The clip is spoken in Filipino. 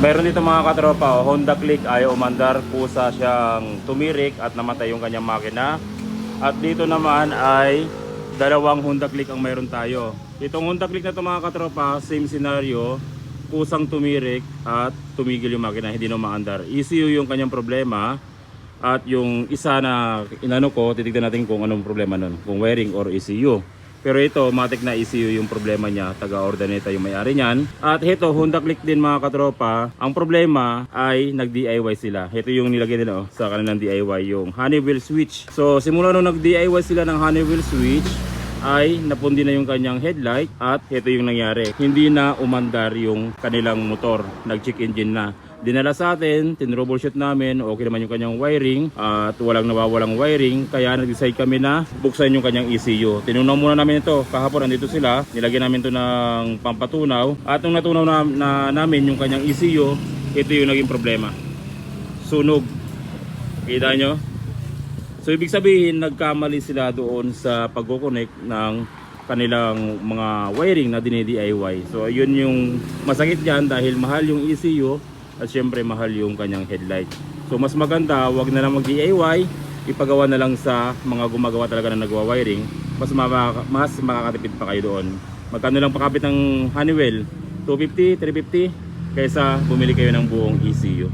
Meron dito mga katropa, Honda Click ayaw umandar, kusa siyang tumirik at namatay yung kanyang makina. At dito naman ay dalawang Honda Click ang mayroon tayo. Itong Honda Click na ito mga katropa, same scenario, kusang tumirik at tumigil yung makina, hindi na umaandar. ECU yung kanyang problema. At yung isa na inano ko, titignan natin kung anong problema nun, kung wiring or ECU. Pero ito, matik na ECU yung problema niya, taga-Ordaneta yung may-ari niyan. At ito, Honda Click din mga katropa. Ang problema ay nag-DIY sila. Ito yung nilagay nila sa kanilang DIY, yung Honeywell switch. So simula nung nag-DIY sila ng Honeywell switch, ay napundi na yung kanyang headlight at ito yung nangyari. Hindi na umandar yung kanilang motor, nag-check engine na. Dinala sa atin, tinroubleshoot namin, okay naman yung kanyang wiring at walang nawawalang wiring, kaya nag-decide kami na buksan yung kanyang ECU. Tinunaw muna namin ito, kahapon nandito sila, nilagyan namin ito ng pampatunaw at nung natunaw namin yung kanyang ECU, ito yung naging problema. Sunog. Kita nyo? So ibig sabihin, nagkamali sila doon sa pag-connect ng kanilang mga wiring na dinidi-DIY. So yun yung masakit dyan dahil mahal yung ECU at syempre mahal yung kanyang headlight. So mas maganda, wag na lang mag-DIY, ipagawa na lang sa mga gumagawa talaga na nagwa-wiring. Mas makakatipid pa kayo doon. Magkano lang pakapit ng Honeywell? 250, 350 kaysa bumili kayo ng buong ECU.